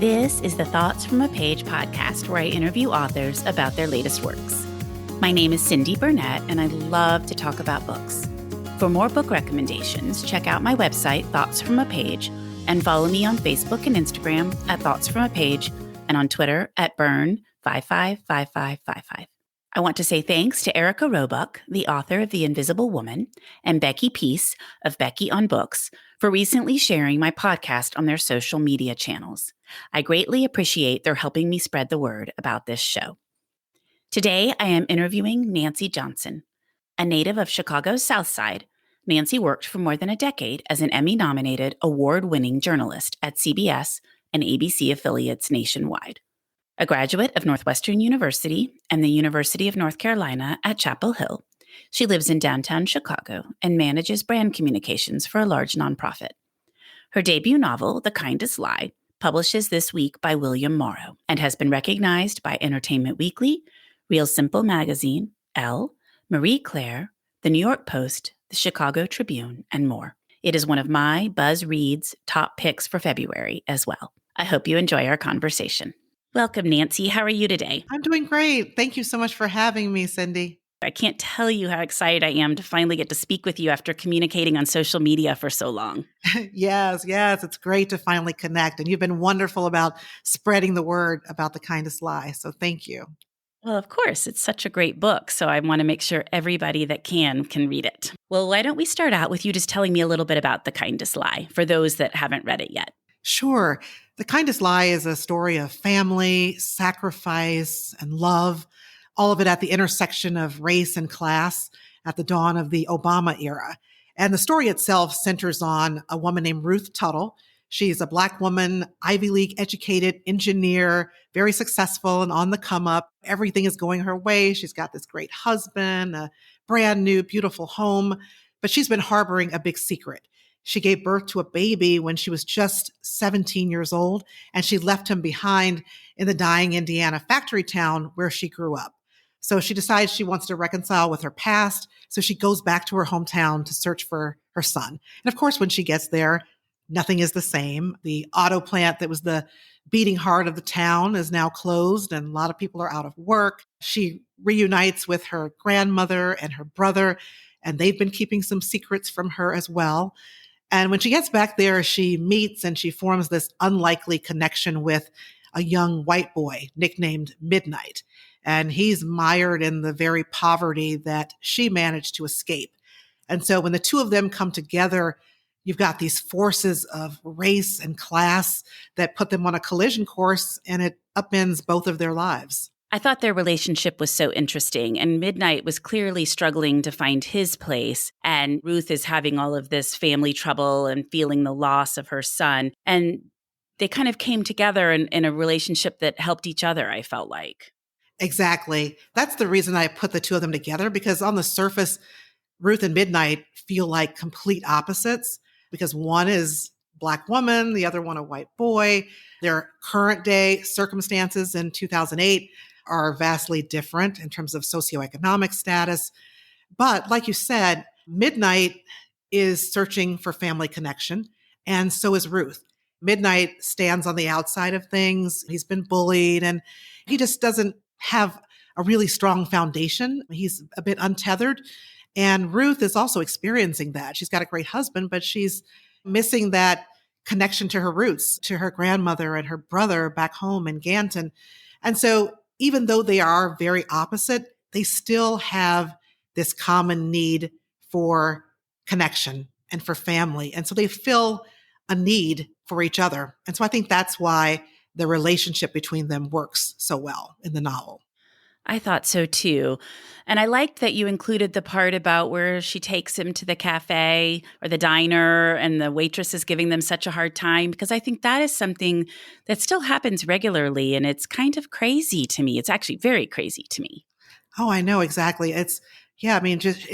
This is the Thoughts from a Page podcast where I interview authors about their latest works. My name is Cindy Burnett, and I love to talk about books. For more book recommendations, check out my website, Thoughts from a Page, and follow me on Facebook and Instagram at Thoughts from a Page and on Twitter at Burn555555. I want to say thanks to Erica Roebuck, the author of The Invisible Woman, and Becky Peace of Becky on Books for recently sharing my podcast on their social media channels. I greatly appreciate their helping me spread the word about this show. Today, I am interviewing Nancy Johnson. A native of Chicago's South Side, Nancy worked for more than a decade as an Emmy-nominated, award-winning journalist at CBS and ABC affiliates nationwide. A graduate of Northwestern University and the University of North Carolina at Chapel Hill, she lives in downtown Chicago and manages brand communications for a large nonprofit. Her debut novel, The Kindest Lie, publishes this week by William Morrow and has been recognized by Entertainment Weekly, Real Simple Magazine, Elle, Marie Claire, The New York Post, The Chicago Tribune, and more. It is one of my Buzz Reads top picks for February as well. I hope you enjoy our conversation. Welcome, Nancy. How are you today? I'm doing great. Thank you so much for having me, Cindy. I can't tell you how excited I am to finally get to speak with you after communicating on social media for so long. Yes. It's great to finally connect. And you've been wonderful about spreading the word about The Kindest Lie. So thank you. Well, of course, it's such a great book, so I want to make sure everybody that can read it. Well, why don't we start out with you just telling me a little bit about The Kindest Lie for those that haven't read it yet? Sure. The Kindest Lie is a story of family, sacrifice, and love, all of it at the intersection of race and class at the dawn of the Obama era. And the story itself centers on a woman named Ruth Tuttle. She's a Black woman, Ivy League educated engineer, very successful and on the come up. Everything is going her way. She's got this great husband, a brand new, beautiful home, but she's been harboring a big secret. She gave birth to a baby when she was just 17 years old, and she left him behind in the dying Indiana factory town where she grew up. So she decides she wants to reconcile with her past. So she goes back to her hometown to search for her son. And of course, when she gets there, nothing is the same. The auto plant that was the beating heart of the town is now closed, and a lot of people are out of work. She reunites with her grandmother and her brother, and they've been keeping some secrets from her as well. And when she gets back there, she meets and she forms this unlikely connection with a young white boy nicknamed Midnight. And he's mired in the very poverty that she managed to escape. And so when the two of them come together, you've got these forces of race and class that put them on a collision course, and it upends both of their lives. I thought their relationship was so interesting, and Midnight was clearly struggling to find his place, and Ruth is having all of this family trouble and feeling the loss of her son, and they kind of came together in a relationship that helped each other, I felt like. Exactly. That's the reason I put the two of them together, because on the surface, Ruth and Midnight feel like complete opposites, because one is Black woman, the other one a white boy. Their current day circumstances in 2008 are vastly different in terms of socioeconomic status. But like you said, Midnight is searching for family connection, and so is Ruth. Midnight stands on the outside of things. He's been bullied, and he just doesn't have a really strong foundation. He's a bit untethered. And Ruth is also experiencing that. She's got a great husband, but she's missing that connection to her roots, to her grandmother and her brother back home in Ganton. And so even though they are very opposite, they still have this common need for connection and for family. And so they fill a need for each other. And so I think that's why the relationship between them works so well in the novel. I thought so too. And I liked that you included the part about where she takes him to the cafe or the diner and the waitress is giving them such a hard time, because I think that is something that still happens regularly. And it's kind of crazy to me. It's actually very crazy to me. Oh, I know exactly. It's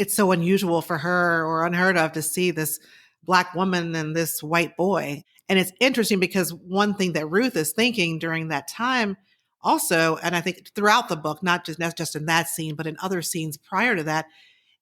so unusual for her or unheard of to see this Black woman and this white boy. And it's interesting because one thing that Ruth is thinking during that time also, and I think throughout the book, not just in that scene, but in other scenes prior to that,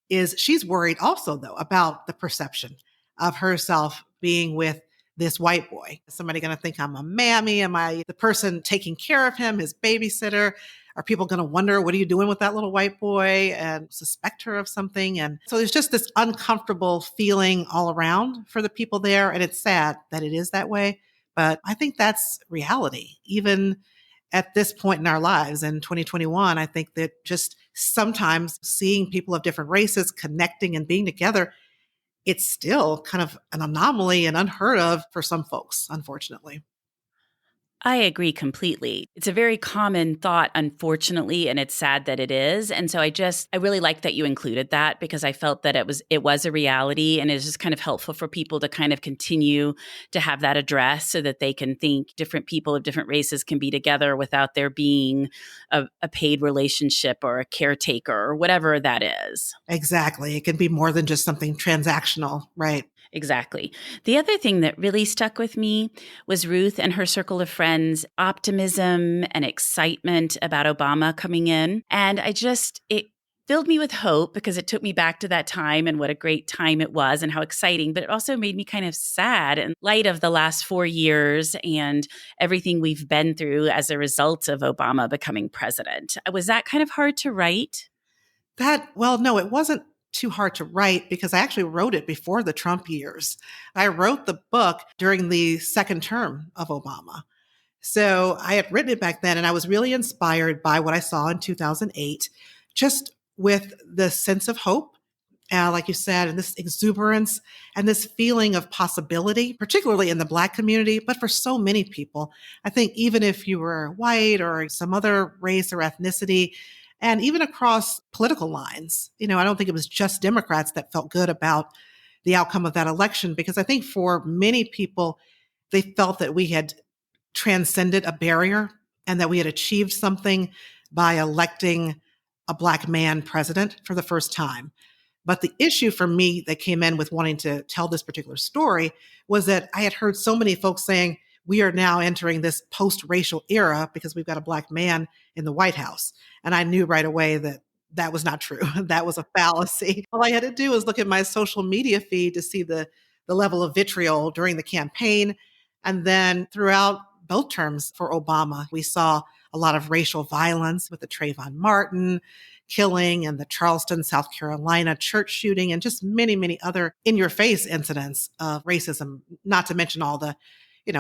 is she's worried also, though, about the perception of herself being with this white boy? Is somebody going to think I'm a mammy? Am I the person taking care of him, his babysitter? Are people going to wonder, what are you doing with that little white boy, and suspect her of something? And so there's just this uncomfortable feeling all around for the people there. And it's sad that it is that way. But I think that's reality, even at this point in our lives in 2021. I think that just sometimes seeing people of different races connecting and being together, it's still kind of an anomaly and unheard of for some folks, unfortunately. I agree completely. It's a very common thought, unfortunately, and it's sad that it is. And so I really like that you included that, because I felt that it was a reality, and it's just kind of helpful for people to kind of continue to have that address, so that they can think different people of different races can be together without there being a paid relationship or a caretaker or whatever that is. Exactly. It can be more than just something transactional, right? Exactly. The other thing that really stuck with me was Ruth and her circle of friends' optimism and excitement about Obama coming in. And it filled me with hope, because it took me back to that time and what a great time it was and how exciting. But it also made me kind of sad in light of the last 4 years and everything we've been through as a result of Obama becoming president. Was that kind of hard to write? No, it wasn't too hard to write, because I actually wrote it before the Trump years. I wrote the book during the second term of Obama. So I had written it back then, and I was really inspired by what I saw in 2008, just with the sense of hope, like you said, and this exuberance and this feeling of possibility, particularly in the Black community, but for so many people. I think even if you were white or some other race or ethnicity, and even across political lines, I don't think it was just Democrats that felt good about the outcome of that election, because I think for many people, they felt that we had transcended a barrier and that we had achieved something by electing a Black man president for the first time. But the issue for me that came in with wanting to tell this particular story was that I had heard so many folks saying, we are now entering this post-racial era because we've got a Black man in the White House. And I knew right away that that was not true. That was a fallacy. All I had to do was look at my social media feed to see the level of vitriol during the campaign. And then throughout both terms for Obama, we saw a lot of racial violence with the Trayvon Martin killing and the Charleston, South Carolina church shooting, and just many, many other in-your-face incidents of racism, not to mention all the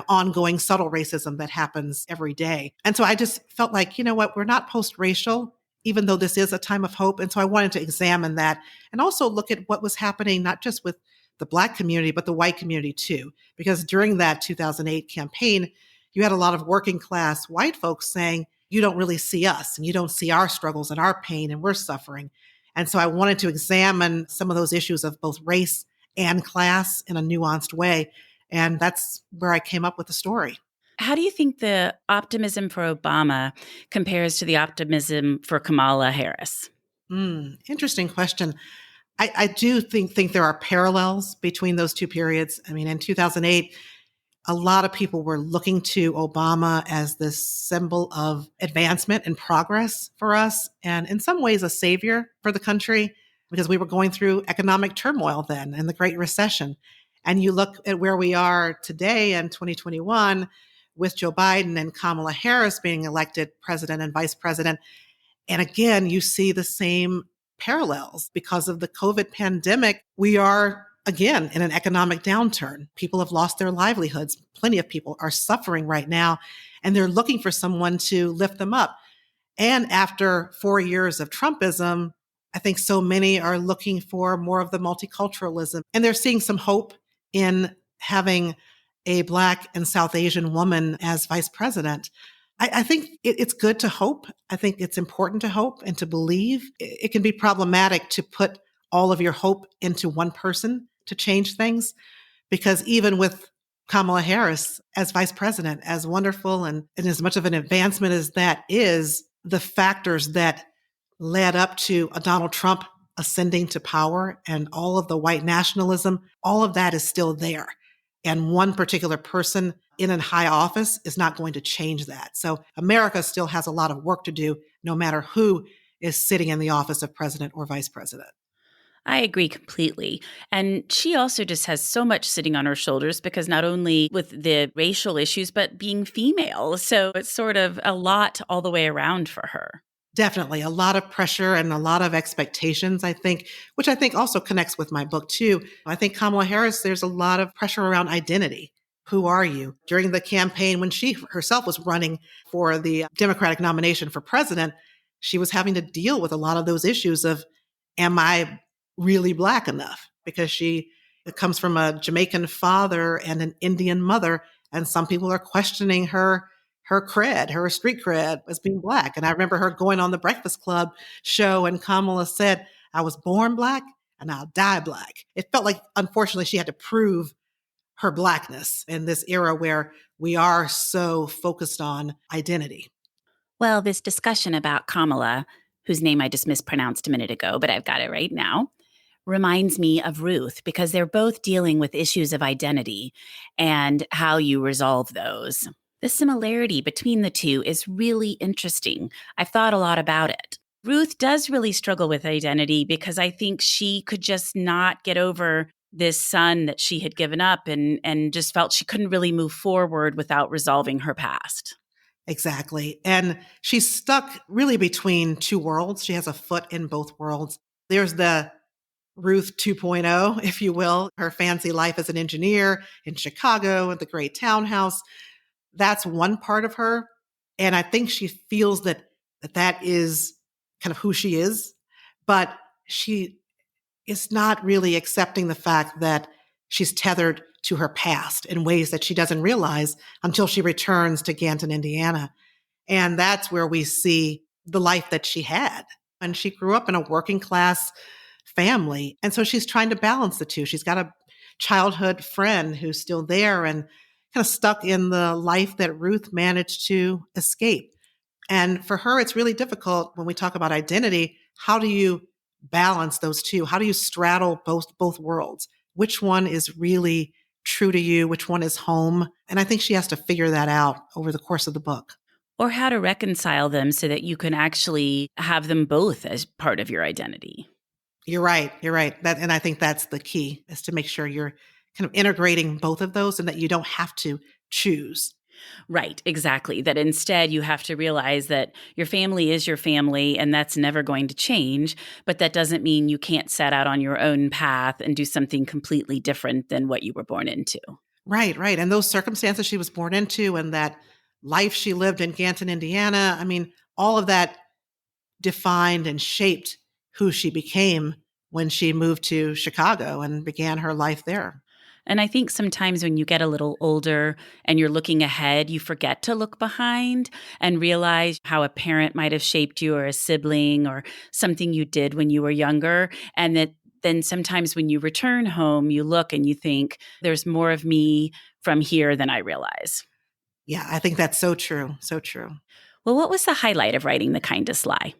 ongoing subtle racism that happens every day. And so I just felt like, what, we're not post-racial, even though this is a time of hope. And so I wanted to examine that and also look at what was happening, not just with the Black community, but the white community too. Because during that 2008 campaign, you had a lot of working class white folks saying, you don't really see us, and you don't see our struggles and our pain, and we're suffering. And so I wanted to examine some of those issues of both race and class in a nuanced way. And that's where I came up with the story. How do you think the optimism for Obama compares to the optimism for Kamala Harris? Interesting question. I do think there are parallels between those two periods. I mean, in 2008, a lot of people were looking to Obama as this symbol of advancement and progress for us, and in some ways a savior for the country, because we were going through economic turmoil then and the Great Recession. And you look at where we are today in 2021 with Joe Biden and Kamala Harris being elected president and vice president. And again, you see the same parallels. Because of the COVID pandemic, we are again in an economic downturn. People have lost their livelihoods. Plenty of people are suffering right now, and they're looking for someone to lift them up. And after 4 years of Trumpism, I think so many are looking for more of the multiculturalism, and they're seeing some hope in having a Black and South Asian woman as vice president. I think it's good to hope. I think it's important to hope and to believe. It can be problematic to put all of your hope into one person to change things, because even with Kamala Harris as vice president, as wonderful and as much of an advancement as that is, the factors that led up to a Donald Trump ascending to power and all of the white nationalism, all of that is still there. And one particular person in a high office is not going to change that. So America still has a lot of work to do, no matter who is sitting in the office of president or vice president. I agree completely. And she also just has so much sitting on her shoulders because not only with the racial issues, but being female. So it's sort of a lot all the way around for her. Definitely a lot of pressure and a lot of expectations, I think, which I think also connects with my book too. I think Kamala Harris, there's a lot of pressure around identity. Who are you? During the campaign, when she herself was running for the Democratic nomination for president, she was having to deal with a lot of those issues of, am I really Black enough? Because she comes from a Jamaican father and an Indian mother, and some people are questioning her cred, her street cred as being Black. And I remember her going on the Breakfast Club show, and Kamala said, I was born Black and I'll die Black. It felt like, unfortunately, she had to prove her Blackness in this era where we are so focused on identity. Well, this discussion about Kamala, whose name I just mispronounced a minute ago, but I've got it right now, reminds me of Ruth because they're both dealing with issues of identity and how you resolve those. The similarity between the two is really interesting. I've thought a lot about it. Ruth does really struggle with identity because I think she could just not get over this son that she had given up and just felt she couldn't really move forward without resolving her past. Exactly. And she's stuck really between two worlds. She has a foot in both worlds. There's the Ruth 2.0, if you will, her fancy life as an engineer in Chicago at the great townhouse. That's one part of her. And I think she feels that is kind of who she is. But she is not really accepting the fact that she's tethered to her past in ways that she doesn't realize until she returns to Ganton, Indiana. And that's where we see the life that she had. And she grew up in a working class family. And so she's trying to balance the two. She's got a childhood friend who's still there and kind of stuck in the life that Ruth managed to escape. And for her, it's really difficult when we talk about identity. How do you balance those two? How do you straddle both worlds? Which one is really true to you? Which one is home? And I think she has to figure that out over the course of the book. Or how to reconcile them so that you can actually have them both as part of your identity. You're right. You're right. And I think that's the key, is to make sure you're kind of integrating both of those and that you don't have to choose. Right, exactly. That instead you have to realize that your family is your family and that's never going to change. But that doesn't mean you can't set out on your own path and do something completely different than what you were born into. Right, right. And those circumstances she was born into and that life she lived in Ganton, Indiana, I mean, all of that defined and shaped who she became when she moved to Chicago and began her life there. And I think sometimes when you get a little older and you're looking ahead, you forget to look behind and realize how a parent might have shaped you or a sibling or something you did when you were younger. And that then sometimes when you return home, you look and you think, there's more of me from here than I realize. Yeah, I think that's so true. So true. Well, what was the highlight of writing The Kindest Lie?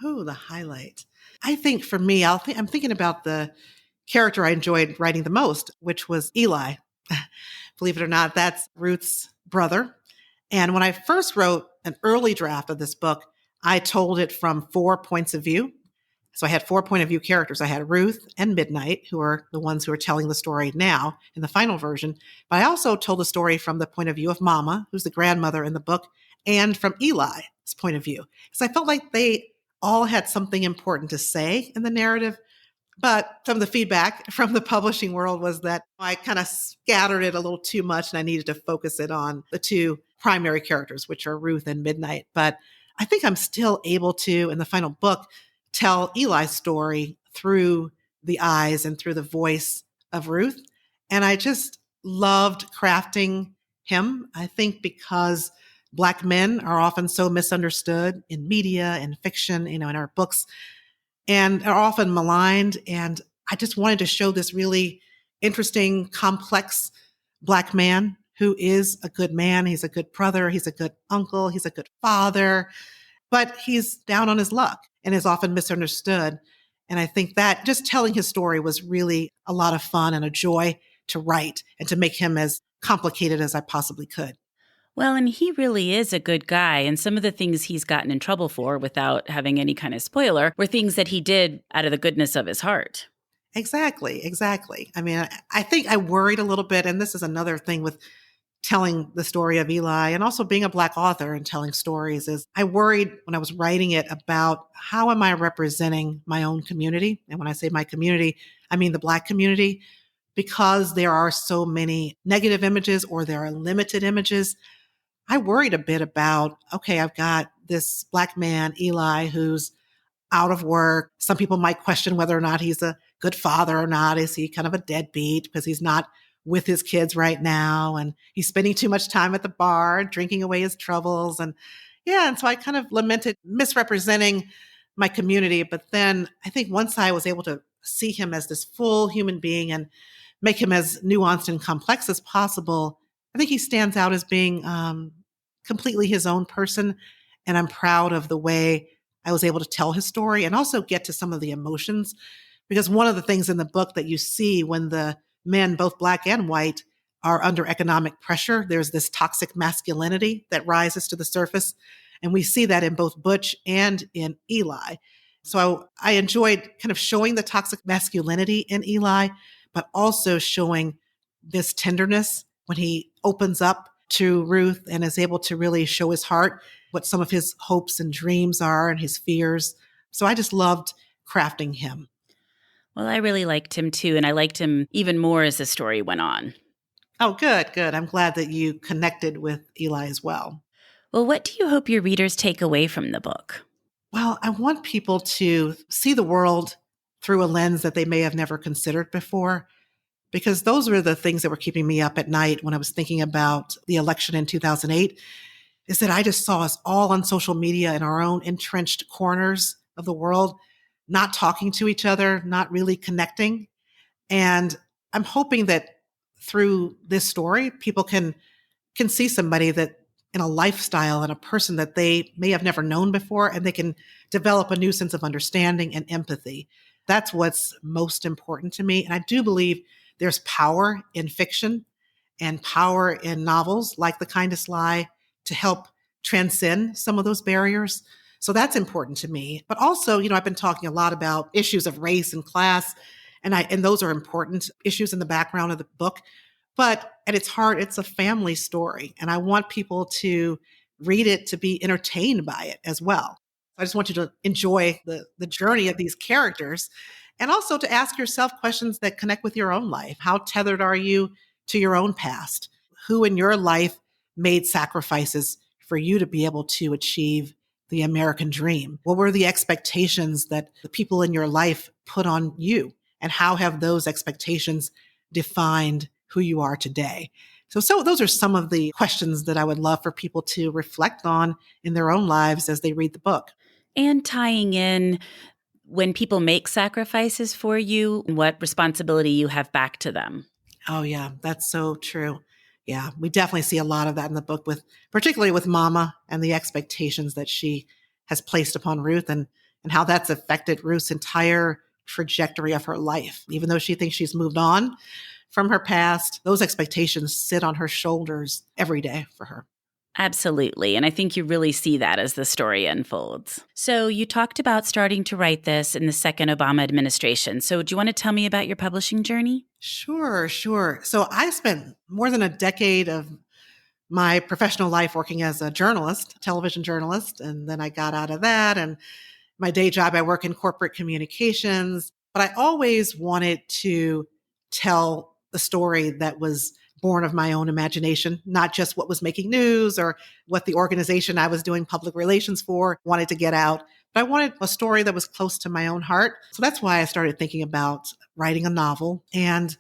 Oh, the highlight. I think for me, I'm thinking about the character I enjoyed writing the most, which was Eli. Believe it or not, that's Ruth's brother. And when I first wrote an early draft of this book, I told it from 4 points of view. So I had 4 point of view characters. I had Ruth and Midnight, who are the ones who are telling the story now in the final version. But I also told the story from the point of view of Mama, who's the grandmother in the book, and from Eli's point of view. Because I felt like they all had something important to say in the narrative. But some of the feedback from the publishing world was that I kind of scattered it a little too much and I needed to focus it on the two primary characters, which are Ruth and Midnight. But I think I'm still able to, in the final book, tell Eli's story through the eyes and through the voice of Ruth. And I just loved crafting him. I think because Black men are often so misunderstood in media and fiction, in our books, and are often maligned. And I just wanted to show this really interesting, complex Black man who is a good man. He's a good brother. He's a good uncle. He's a good father, but he's down on his luck and is often misunderstood. And I think that just telling his story was really a lot of fun and a joy to write and to make him as complicated as I possibly could. Well, and he really is a good guy. And some of the things he's gotten in trouble for, without having any kind of spoiler, were things that he did out of the goodness of his heart. Exactly, exactly. I mean, I think I worried a little bit, and this is another thing with telling the story of Eli and also being a Black author and telling stories is I worried when I was writing it about how am I representing my own community? And when I say my community, I mean the Black community, because there are so many negative images or there are limited images. I worried a bit about, okay, I've got this Black man, Eli, who's out of work. Some people might question whether or not he's a good father or not. Is he kind of a deadbeat because he's not with his kids right now and he's spending too much time at the bar, drinking away his troubles? And yeah, and so I kind of lamented misrepresenting my community. But then I think once I was able to see him as this full human being and make him as nuanced and complex as possible, I think he stands out as being completely his own person. And I'm proud of the way I was able to tell his story and also get to some of the emotions. Because one of the things in the book that you see when the men, both Black and white, are under economic pressure, there's this toxic masculinity that rises to the surface. And we see that in both Butch and in Eli. So I enjoyed kind of showing the toxic masculinity in Eli, but also showing this tenderness when he opens up to Ruth and is able to really show his heart, what some of his hopes and dreams are and his fears. So I just loved crafting him. Well, I really liked him too, and I liked him even more as the story went on. Oh, good, good. I'm glad that you connected with Eli as well. Well, what do you hope your readers take away from the book? Well, I want people to see the world through a lens that they may have never considered before, because those were the things that were keeping me up at night when I was thinking about the election in 2008, is that I just saw us all on social media in our own entrenched corners of the world, not talking to each other, not really connecting. And I'm hoping that through this story, people can see somebody that in a lifestyle and a person that they may have never known before, and they can develop a new sense of understanding and empathy. That's what's most important to me. And I do believe there's power in fiction and power in novels like The Kindest Lie to help transcend some of those barriers. So that's important to me. But also, I've been talking a lot about issues of race and class, and those are important issues in the background of the book. But at its heart, it's a family story. And I want people to read it to be entertained by it as well. I just want you to enjoy the journey of these characters and also to ask yourself questions that connect with your own life. How tethered are you to your own past? Who in your life made sacrifices for you to be able to achieve the American dream? What were the expectations that the people in your life put on you? And how have those expectations defined who you are today? So those are some of the questions that I would love for people to reflect on in their own lives as they read the book. And tying in when people make sacrifices for you, what responsibility you have back to them. Oh, yeah, that's so true. Yeah, we definitely see a lot of that in the book, particularly with Mama and the expectations that she has placed upon Ruth and how that's affected Ruth's entire trajectory of her life. Even though she thinks she's moved on from her past, those expectations sit on her shoulders every day for her. Absolutely. And I think you really see that as the story unfolds. So you talked about starting to write this in the second Obama administration. So do you want to tell me about your publishing journey? Sure. So I spent more than a decade of my professional life working as a journalist, television journalist. And then I got out of that. And my day job, I work in corporate communications. But I always wanted to tell the story that was born of my own imagination, not just what was making news or what the organization I was doing public relations for wanted to get out. But I wanted a story that was close to my own heart. So that's why I started thinking about writing a novel. And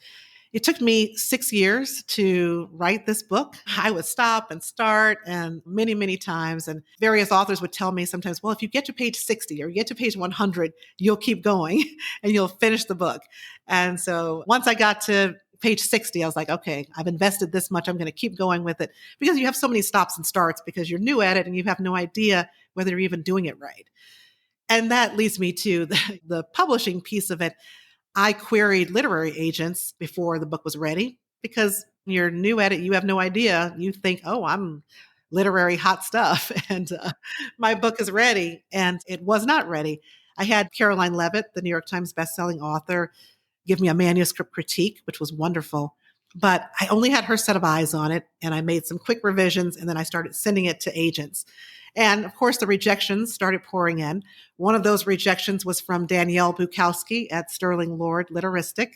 it took me 6 years to write this book. I would stop and start and many, many times. And various authors would tell me sometimes, well, if you get to page 60 or you get to page 100, you'll keep going and you'll finish the book. And so once I got to page 60, I was like, okay, I've invested this much. I'm going to keep going with it, because you have so many stops and starts because you're new at it and you have no idea whether you're even doing it right. And that leads me to the publishing piece of it. I queried literary agents before the book was ready, because you're new at it. You have no idea. You think, oh, I'm literary hot stuff and my book is ready. And it was not ready. I had Caroline Levitt, the New York Times bestselling author, give me a manuscript critique, which was wonderful. But I only had her set of eyes on it, and I made some quick revisions, and then I started sending it to agents. And of course, the rejections started pouring in. One of those rejections was from Danielle Bukowski at Sterling Lord Literistic.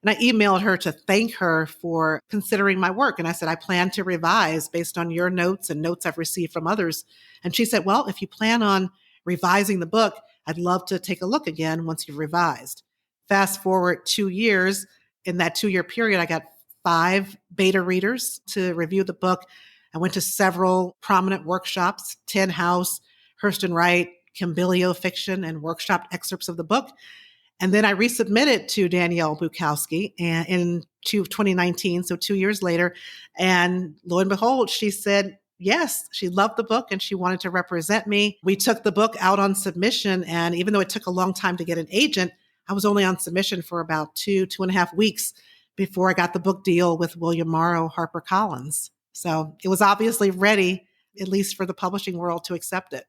And I emailed her to thank her for considering my work. And I said, I plan to revise based on your notes and notes I've received from others. And she said, well, if you plan on revising the book, I'd love to take a look again once you've revised. Fast forward 2 years. In that 2-year period, I got 5 beta readers to review the book. I went to several prominent workshops, Tin House, Hurston Wright, Kimbilio Fiction, and workshopped excerpts of the book. And then I resubmitted to Danielle Bukowski in 2019, so 2 years later. And lo and behold, she said, yes, she loved the book and she wanted to represent me. We took the book out on submission. And even though it took a long time to get an agent, I was only on submission for about 2.5 weeks before I got the book deal with William Morrow HarperCollins. So it was obviously ready, at least for the publishing world, to accept it.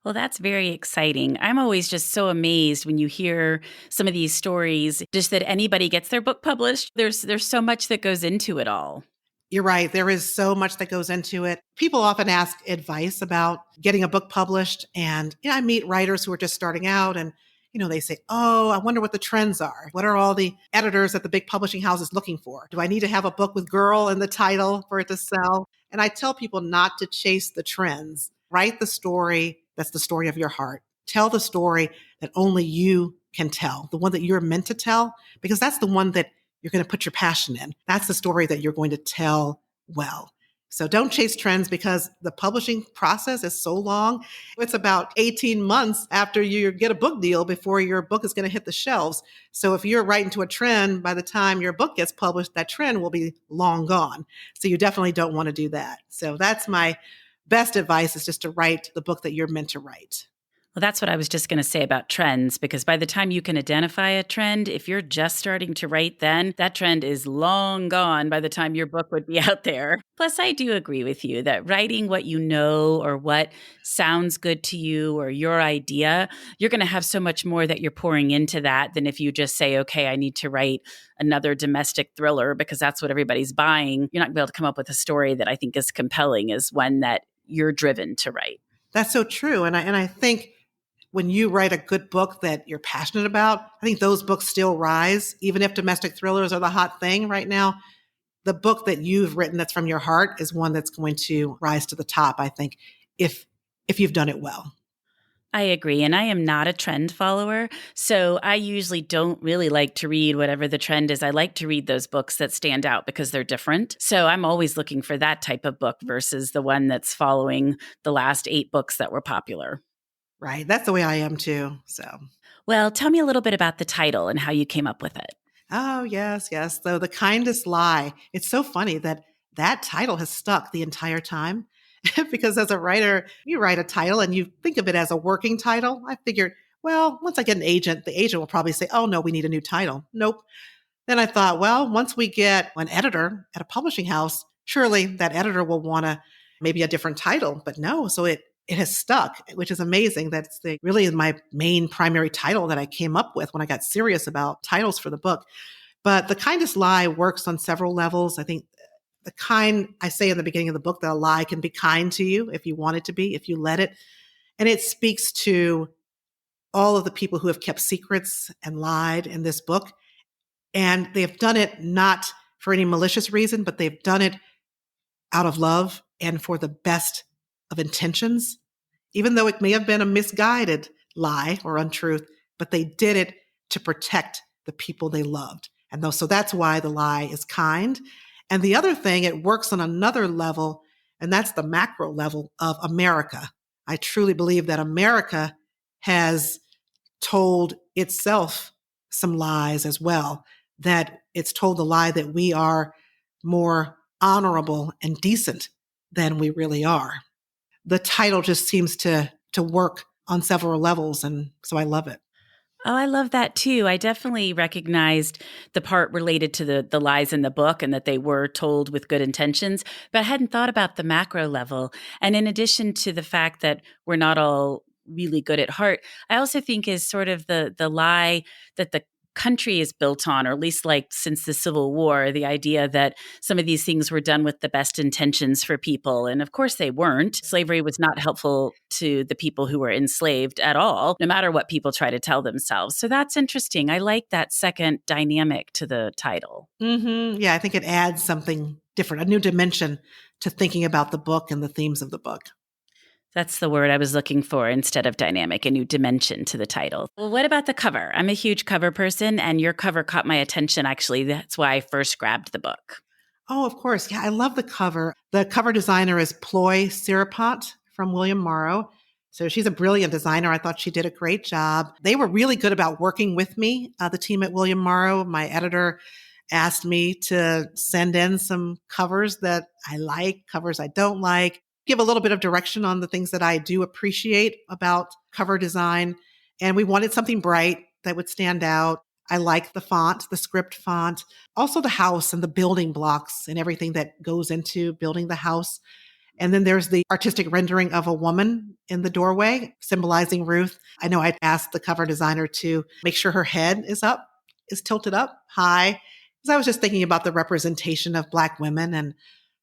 Well, that's very exciting. I'm always just so amazed when you hear some of these stories, just that anybody gets their book published. There's so much that goes into it all. You're right. There is so much that goes into it. People often ask advice about getting a book published. And I meet writers who are just starting out and, they say, oh, I wonder what the trends are. What are all the editors at the big publishing houses looking for? Do I need to have a book with girl in the title for it to sell? And I tell people not to chase the trends. Write the story that's the story of your heart. Tell the story that only you can tell, the one that you're meant to tell, because that's the one that you're going to put your passion in. That's the story that you're going to tell well. So don't chase trends because the publishing process is so long. It's about 18 months after you get a book deal before your book is going to hit the shelves. So if you're right into a trend, by the time your book gets published, that trend will be long gone. So you definitely don't want to do that. So that's my best advice, is just to write the book that you're meant to write. Well, that's what I was just going to say about trends, because by the time you can identify a trend, if you're just starting to write then, that trend is long gone by the time your book would be out there. Plus, I do agree with you that writing what you know or what sounds good to you or your idea, you're going to have so much more that you're pouring into that than if you just say, okay, I need to write another domestic thriller because that's what everybody's buying. You're not going to be able to come up with a story that I think is compelling as one that you're driven to write. That's so true. And I think when you write a good book that you're passionate about, I think those books still rise, even if domestic thrillers are the hot thing right now. The book that you've written that's from your heart is one that's going to rise to the top, I think, if you've done it well. I agree. And I am not a trend follower. So I usually don't really like to read whatever the trend is. I like to read those books that stand out because they're different. So I'm always looking for that type of book versus the one that's following the last 8 books that were popular. Right. That's the way I am too. So, well, tell me a little bit about the title and how you came up with it. Oh, yes. So The Kindest Lie. It's so funny that title has stuck the entire time because as a writer, you write a title and you think of it as a working title. I figured, well, once I get an agent, the agent will probably say, oh, no, we need a new title. Nope. Then I thought, well, once we get an editor at a publishing house, surely that editor will want maybe a different title. But no, so it has stuck, which is amazing. That's really my main primary title that I came up with when I got serious about titles for the book. But The Kindest Lie works on several levels. I think the kind, I say in the beginning of the book, that a lie can be kind to you if you want it to be, if you let it. And it speaks to all of the people who have kept secrets and lied in this book. And they've done it not for any malicious reason, but they've done it out of love and for the best of intentions, even though it may have been a misguided lie or untruth, but they did it to protect the people they loved. And so that's why the lie is kind. And the other thing, it works on another level, and that's the macro level of America. I truly believe that America has told itself some lies as well, that it's told the lie that we are more honorable and decent than we really are. The title just seems to work on several levels, and so I love it. Oh, I love that too. I definitely recognized the part related to the lies in the book and that they were told with good intentions, but I hadn't thought about the macro level. And in addition to the fact that we're not all really good at heart, I also think is sort of the lie that the country is built on, or at least like since the Civil War, the idea that some of these things were done with the best intentions for people. And of course they weren't. Slavery was not helpful to the people who were enslaved at all, no matter what people try to tell themselves. So that's interesting. I like that second dynamic to the title. Yeah, I think it adds something different, a new dimension to thinking about the book and the themes of the book. That's the word I was looking for instead of dynamic, a new dimension to the title. Well, what about the cover? I'm a huge cover person, and your cover caught my attention, actually. That's why I first grabbed the book. Oh, of course. Yeah, I love the cover. The cover designer is Ploy Siripot from William Morrow. So she's a brilliant designer. I thought she did a great job. They were really good about working with me, the team at William Morrow. My editor asked me to send in some covers that I like, covers I don't like, give a little bit of direction on the things that I do appreciate about cover design. And we wanted something bright that would stand out. I like the font, the script font, also the house and the building blocks and everything that goes into building the house. And then there's the artistic rendering of a woman in the doorway, symbolizing Ruth. I know I asked the cover designer to make sure her head is tilted up high. Because I was just thinking about the representation of Black women and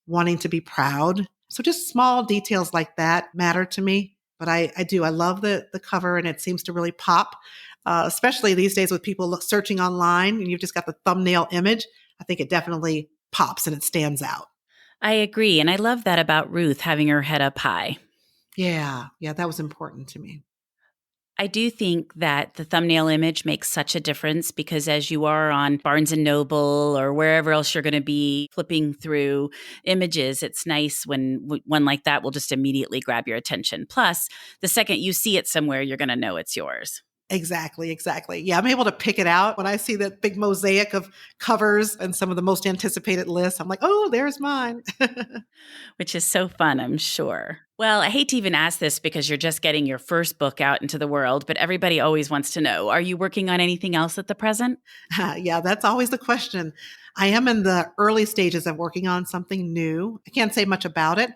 wanting to be proud. So just small details like that matter to me. But I love the cover, and it seems to really pop, especially these days with people searching online and you've just got the thumbnail image. I think it definitely pops and it stands out. I agree. And I love that about Ruth having her head up high. Yeah, that was important to me. I do think that the thumbnail image makes such a difference, because as you are on Barnes & Noble or wherever else you're going to be flipping through images, it's nice when one like that will just immediately grab your attention. Plus, the second you see it somewhere, you're going to know it's yours. Exactly. Yeah, I'm able to pick it out when I see that big mosaic of covers and some of the most anticipated lists. I'm like, oh, there's mine. Which is so fun, I'm sure. Well, I hate to even ask this because you're just getting your first book out into the world, but everybody always wants to know, are you working on anything else at the present? Yeah, that's always the question. I am in the early stages of working on something new. I can't say much about it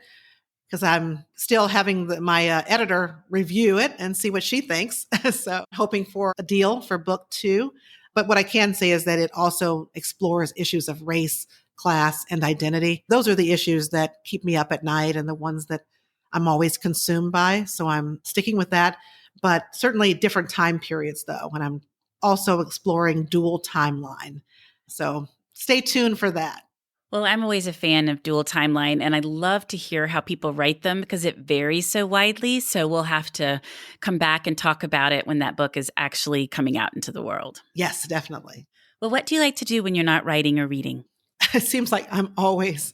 because I'm still having my editor review it and see what she thinks. So hoping for a deal for book 2. But what I can say is that it also explores issues of race, class, and identity. Those are the issues that keep me up at night and the ones that I'm always consumed by. So I'm sticking with that. But certainly different time periods, though, when I'm also exploring dual timeline. So stay tuned for that. Well, I'm always a fan of dual timeline, and I love to hear how people write them because it varies so widely. So we'll have to come back and talk about it when that book is actually coming out into the world. Yes, definitely. Well, what do you like to do when you're not writing or reading? It seems like I'm always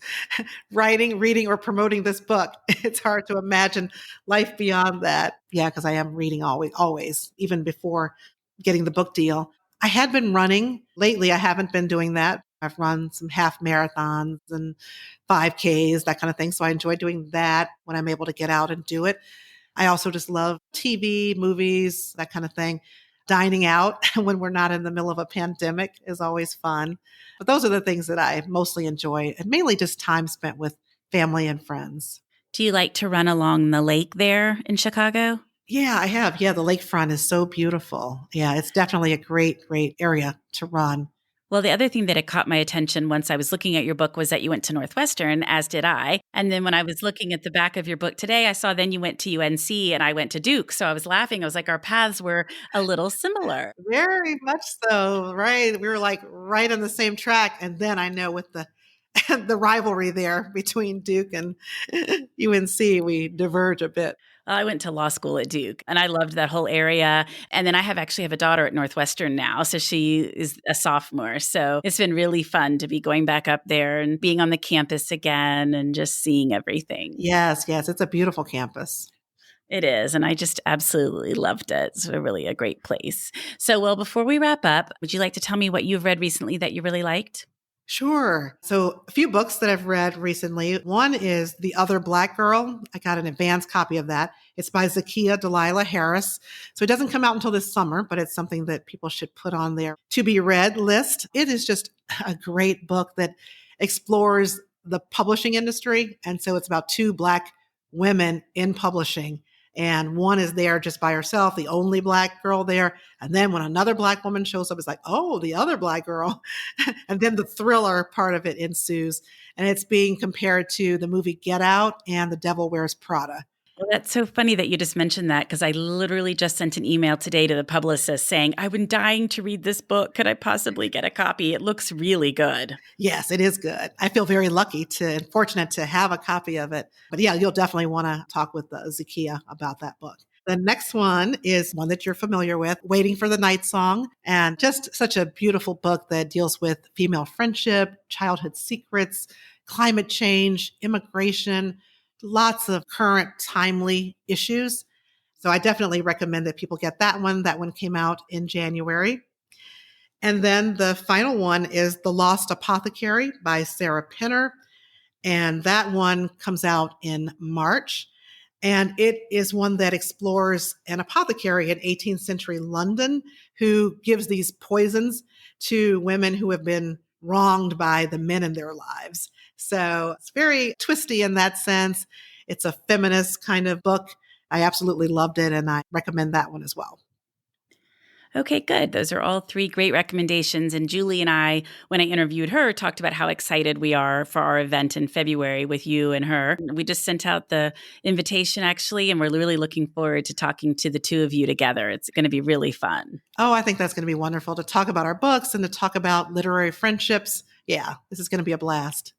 writing, reading, or promoting this book. It's hard to imagine life beyond that. Yeah, because I am reading always, even before getting the book deal. I had been running. Lately, I haven't been doing that. I've run some half marathons and 5Ks, that kind of thing. So I enjoy doing that when I'm able to get out and do it. I also just love TV, movies, that kind of thing. Dining out when we're not in the middle of a pandemic is always fun. But those are the things that I mostly enjoy, and mainly just time spent with family and friends. Do you like to run along the lake there in Chicago? Yeah, I have. Yeah, the lakefront is so beautiful. Yeah, it's definitely a great area to run. Well, the other thing that had caught my attention once I was looking at your book was that you went to Northwestern, as did I. And then when I was looking at the back of your book today, I saw then you went to UNC and I went to Duke. So I was laughing. I was like, our paths were a little similar. Very much so, right? We were like right on the same track. And then I know with the the rivalry there between Duke and UNC, we diverge a bit. I went to law school at Duke and I loved that whole area. And then I actually have a daughter at Northwestern now. So she is a sophomore. So it's been really fun to be going back up there and being on the campus again and just seeing everything. Yes. It's a beautiful campus. It is. And I just absolutely loved it. It's really a great place. So, well, before we wrap up, would you like to tell me what you've read recently that you really liked? Sure. So a few books that I've read recently. One is The Other Black Girl. I got an advanced copy of that. It's by Zakiya Dalila Harris. So it doesn't come out until this summer, but it's something that people should put on their to be read list. It is just a great book that explores the publishing industry. And so it's about 2 Black women in publishing And one is there just by herself, the only Black girl there. And then when another Black woman shows up, it's like, oh, the other Black girl. And then the thriller part of it ensues. And it's being compared to the movie Get Out and The Devil Wears Prada. Well, that's so funny that you just mentioned that, because I literally just sent an email today to the publicist saying, I've been dying to read this book. Could I possibly get a copy? It looks really good. Yes, it is good. I feel very lucky and fortunate to have a copy of it. But yeah, you'll definitely want to talk with Zakiya about that book. The next one is one that you're familiar with, Waiting for the Night Song, and just such a beautiful book that deals with female friendship, childhood secrets, climate change, immigration, lots of current timely issues. So I definitely recommend that people get that one. That one came out in January. And then the final one is The Lost Apothecary by Sarah Penner. And that one comes out in March. And it is one that explores an apothecary in 18th century London who gives these poisons to women who have been wronged by the men in their lives. So it's very twisty in that sense. It's a feminist kind of book. I absolutely loved it, and I recommend that one as well. Okay, good. Those are all three great recommendations. And Julie and I, when I interviewed her, talked about how excited we are for our event in February with you and her. We just sent out the invitation, actually, and we're really looking forward to talking to the two of you together. It's going to be really fun. Oh, I think that's going to be wonderful to talk about our books and to talk about literary friendships. Yeah, this is going to be a blast.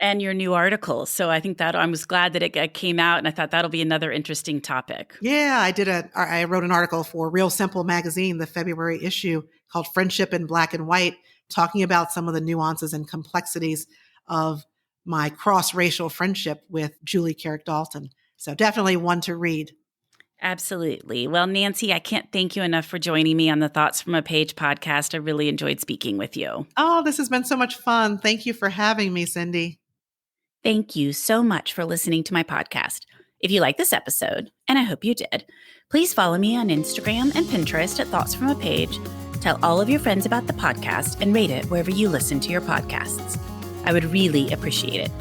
And your new article. So I think that I was glad that it came out, and I thought that'll be another interesting topic. Yeah, I wrote an article for Real Simple magazine, the February issue, called Friendship in Black and White, talking about some of the nuances and complexities of my cross-racial friendship with Julie Carrick Dalton. So definitely one to read. Absolutely. Well, Nancy, I can't thank you enough for joining me on the Thoughts from a Page podcast. I really enjoyed speaking with you. Oh, this has been so much fun. Thank you for having me, Cindy. Thank you so much for listening to my podcast. If you like this episode, and I hope you did, please follow me on Instagram and Pinterest at Thoughts from a Page. Tell all of your friends about the podcast and rate it wherever you listen to your podcasts. I would really appreciate it.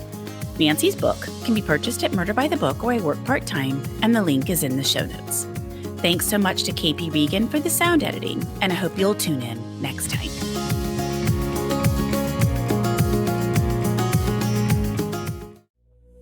Nancy's book can be purchased at Murder by the Book, where I work part-time, and the link is in the show notes. Thanks so much to KP Regan for the sound editing, and I hope you'll tune in next time.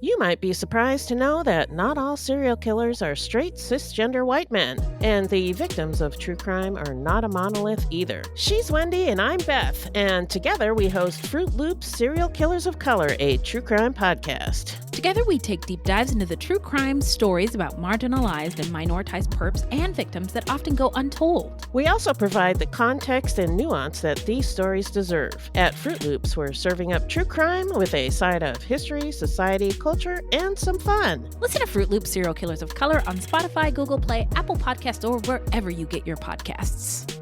You might be surprised to know that not all serial killers are straight cisgender white men, and the victims of true crime are not a monolith either. She's Wendy and I'm Beth, and together we host Fruit Loops Serial Killers of Color, a true crime podcast. Together we take deep dives into the true crime stories about marginalized and minoritized perps and victims that often go untold. We also provide the context and nuance that these stories deserve. At Fruit Loops, we're serving up true crime with a side of history, society, culture, and some fun. Listen to Fruit Loops Serial Killers of Color on Spotify, Google Play, Apple Podcasts, or wherever you get your podcasts.